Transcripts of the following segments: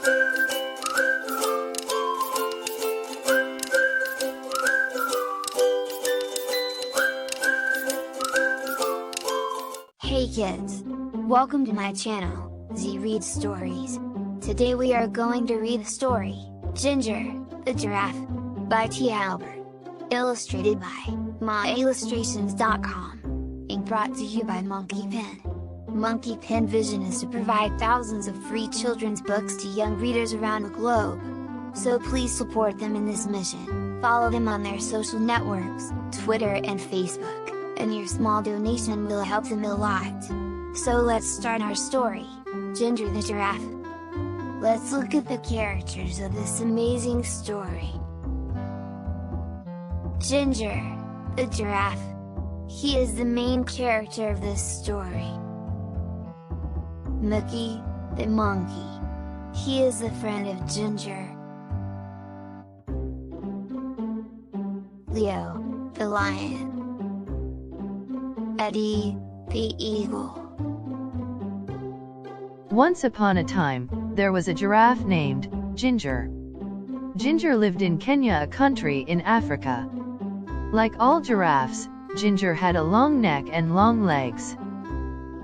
Hey kids! Welcome to my channel, Z Reads Stories. Today we are going to read the story, Ginger, the Giraffe, by T.Albert. Illustrated by maaillustrations.com. And brought to you by Monkey Pen. Monkey Pen vision is to provide thousands of free children's books to young readers around the globe. So please support them in this mission. Follow them on their social networks, Twitter and Facebook. And your small donation will help them a lot. So let's start our story, Ginger the Giraffe. Let's look at the characters of this amazing story. Ginger, the Giraffe. He is the main character of this story. Mickey, the Monkey. He is the friend of Ginger. Leo, the Lion. Eddie, the Eagle. Once upon a time, there was a giraffe named Ginger. Ginger lived in Kenya, a country in Africa. Like all giraffes, Ginger had a long neck and long legs.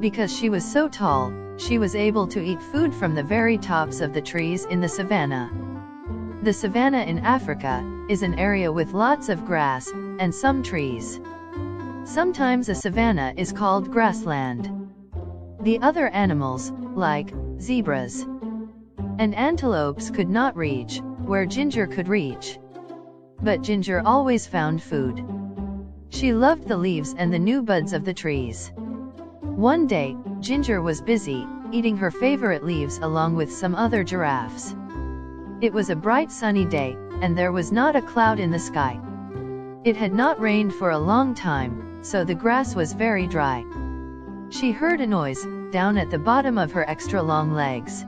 Because she was so tall, she was able to eat food from the very tops of the trees in the savanna. The savanna in Africa is an area with lots of grass and some trees. Sometimes a savanna is called grassland. The other animals, like zebras and antelopes, could not reach where Ginger could reach. But Ginger always found food. She loved the leaves and the new buds of the trees. One day, Ginger was busy eating her favorite leaves along with some other giraffes. It was a bright sunny day, and there was not a cloud in the sky. It had not rained for a long time, so the grass was very dry. She heard a noise down at the bottom of her extra long legs.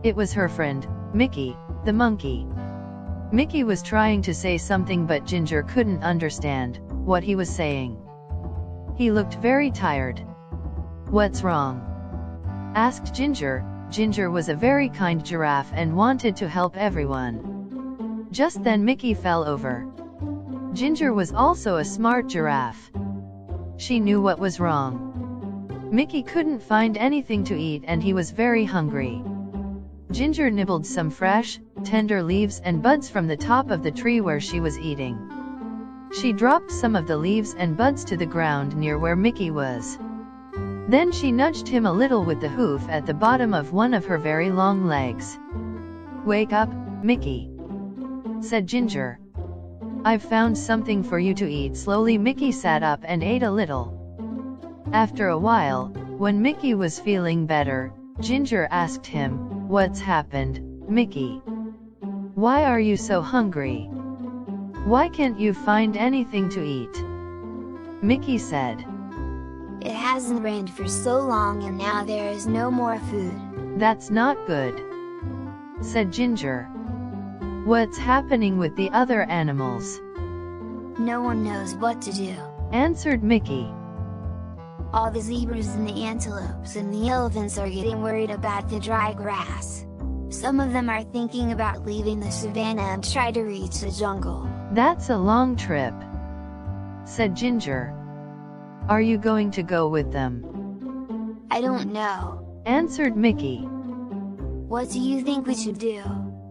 It was her friend, Mickey, the monkey. Mickey was trying to say something, but Ginger couldn't understand what he was saying. He looked very tired. "What's wrong?" asked Ginger. Ginger was a very kind giraffe and wanted to help everyone. Just then Mickey fell over. Ginger was also a smart giraffe. She knew what was wrong. Mickey couldn't find anything to eat and he was very hungry. Ginger nibbled some fresh, tender leaves and buds from the top of the tree where she was eating. She dropped some of the leaves and buds to the ground near where Mickey was. Then she nudged him a little with the hoof at the bottom of one of her very long legs. "Wake up, Mickey," said Ginger. "I've found something for you to eat." Slowly Mickey sat up and ate a little. After a while, when Mickey was feeling better, Ginger asked him, "What's happened, Mickey? Why are you so hungry? Why can't you find anything to eat?" Mickey said, "It hasn't rained for so long and now there is no more food." "That's not good," said Ginger. "What's happening with the other animals?" "No one knows what to do," answered Mickey. "All the zebras and the antelopes and the elephants are getting worried about the dry grass. Some of them are thinking about leaving the savanna and try to reach the jungle." "That's a long trip," said Ginger. "Are you going to go with them?" "I don't know," answered Mickey. "What do you think we should do?"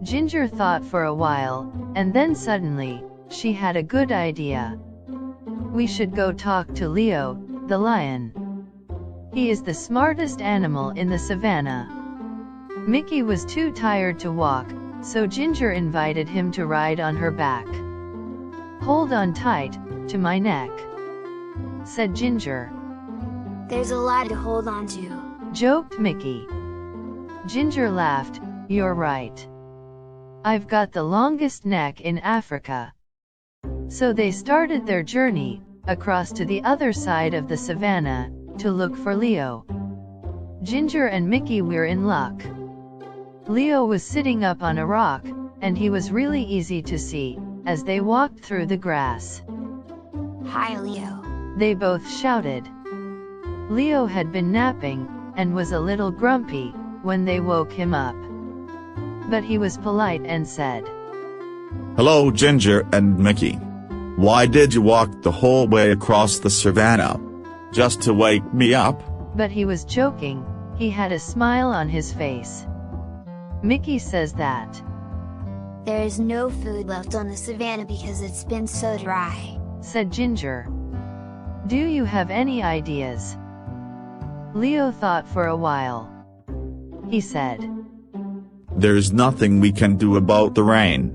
Ginger thought for a while, and then suddenly, she had a good idea. "We should go talk to Leo, the lion. He is the smartest animal in the savanna." Mickey was too tired to walk, so Ginger invited him to ride on her back. "Hold on tight to my neck," said Ginger. "There's a lot to hold on to," joked Mickey. Ginger laughed. "You're right. I've got the longest neck in Africa." So they started their journey across to the other side of the savanna to look for Leo. Ginger and Mickey were in luck. Leo was sitting up on a rock, and he was really easy to see as they walked through the grass. "Hi Leo," they both shouted. Leo had been napping and was a little grumpy when they woke him up. But he was polite and said, "Hello, Ginger and Mickey. Why did you walk the whole way across the savannah? Just to wake me up?" But he was joking, he had a smile on his face. Mickey says that There is no food left on the savannah because it's been so dry, said Ginger. Do you have any ideas? Leo thought for a while. He said, "There's nothing we can do about the rain.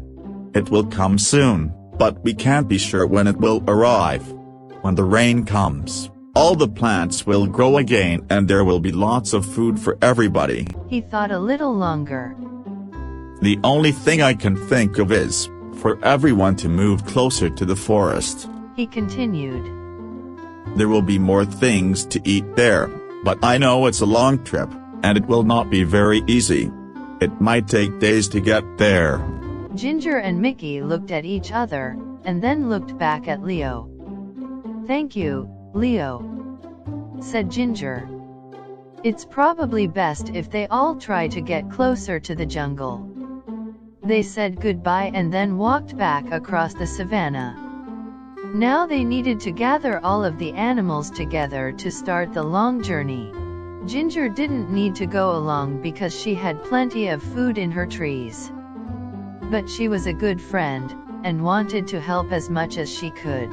It will come soon, but we can't be sure when it will arrive. When the rain comes, all the plants will grow again and there will be lots of food for everybody." He thought a little longer. "The only thing I can think of is, for everyone to move closer to the forest." He continued. "There will be more things to eat there, but I know it's a long trip, and it will not be very easy. It might take days to get there." Ginger and Mickey looked at each other, and then looked back at Leo. "Thank you, Leo," said Ginger. "It's probably best if they all try to get closer to the jungle." They said goodbye and then walked back across the savannah. Now they needed to gather all of the animals together to start the long journey. Ginger didn't need to go along because she had plenty of food in her trees. But she was a good friend, and wanted to help as much as she could.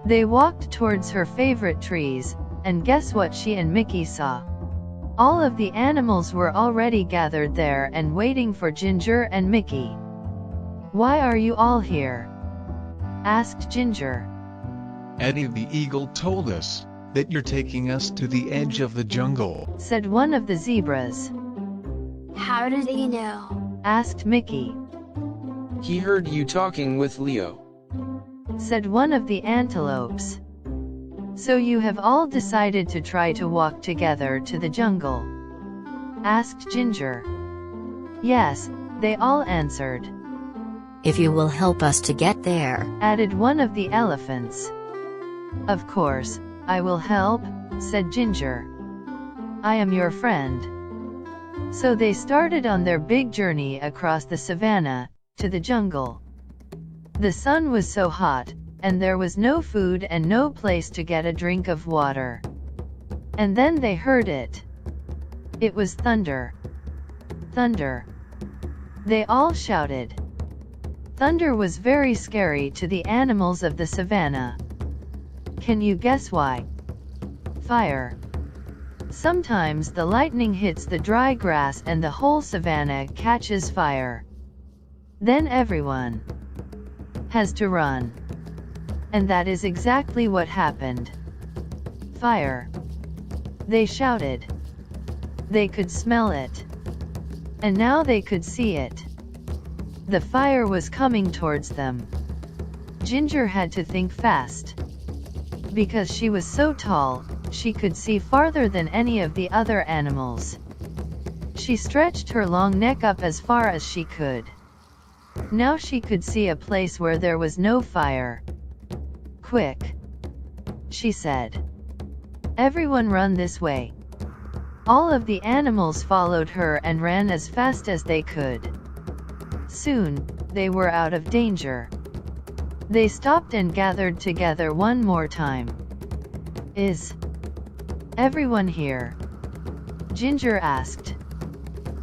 They walked towards her favorite trees, and guess what she and Mickey saw? All of the animals were already gathered there and waiting for Ginger and Mickey. "Why are you all here?" asked Ginger. "Eddie the eagle told us that you're taking us to the edge of the jungle," said one of the zebras. How did he know? Asked Mickey. "He heard you talking with Leo," said one of the antelopes. "So you have all decided to try to walk together to the jungle?" asked Ginger. "Yes," they all answered. "If you will help us to get there," added one of the elephants. "Of course, I will help," said Ginger. "I am your friend." So they started on their big journey across the savannah, to the jungle. The sun was so hot, and there was no food and no place to get a drink of water. And then they heard it. It was thunder. Thunder. They all shouted. Thunder was very scary to the animals of the savannah. Can you guess why? Fire. Sometimes the lightning hits the dry grass and the whole savannah catches fire. Then everyone has to run. And that is exactly what happened. Fire. They shouted. They could smell it. And now they could see it. The fire was coming towards them. Ginger had to think fast. Because she was so tall, she could see farther than any of the other animals. She stretched her long neck up as far as she could. Now she could see a place where there was no fire. "Quick," she said. "Everyone run this way." All of the animals followed her and ran as fast as they could. Soon, they were out of danger. They stopped and gathered together one more time. "Is everyone here?" Ginger asked.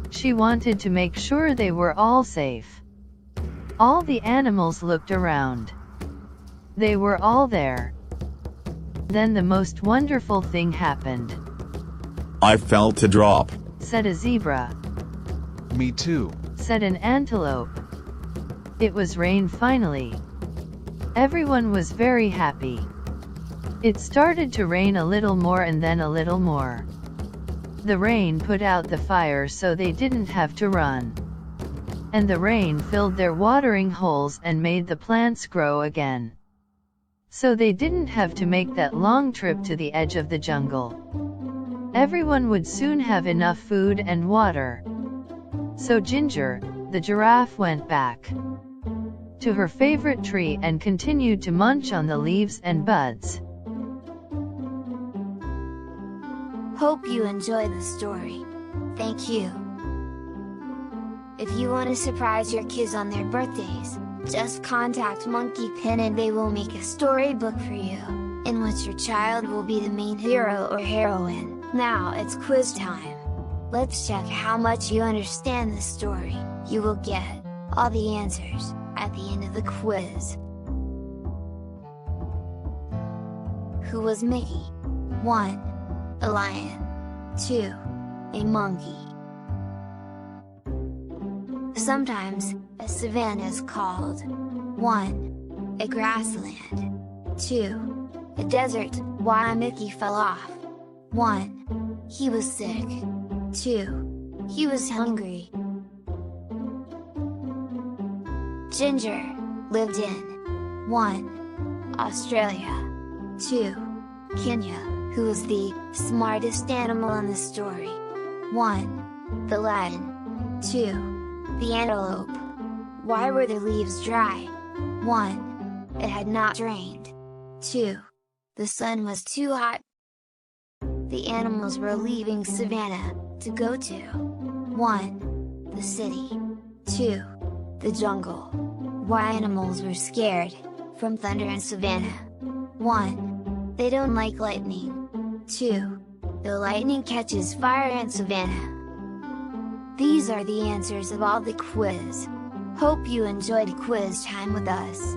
She wanted to make sure they were all safe. All the animals looked around. They were all there. Then the most wonderful thing happened. "I felt a drop," said a zebra. "Me too," said an antelope. It was rain finally. Everyone was very happy. It started to rain a little more and then a little more. The rain put out the fire so they didn't have to run. And the rain filled their watering holes and made the plants grow again. So they didn't have to make that long trip to the edge of the jungle. Everyone would soon have enough food and water. So Ginger, the giraffe, went back to her favorite tree and continued to munch on the leaves and buds. Hope you enjoy the story. Thank you. If you want to surprise your kids on their birthdays, just contact Monkey Pen and they will make a storybook for you, in which your child will be the main hero or heroine. Now it's quiz time! Let's check how much you understand the story. You will get all the answers at the end of the quiz. Who was Mickey? 1. A lion. 2. A monkey. Sometimes, a savanna is called 1. A grassland. 2. A desert. Why Mickey fell off? 1. He was sick. 2. He was hungry. Ginger lived in 1. Australia. 2. Kenya. Who was the smartest animal in the story? 1. The lion. 2. The antelope. Why were the leaves dry? 1. It had not rained. 2. The sun was too hot. The animals were leaving savannah to go to 1. The city. 2. The jungle. Why animals were scared from thunder in savannah? 1. They don't like lightning. 2. The lightning catches fire in savannah. These are the answers of all the quiz. Hope you enjoyed quiz time with us.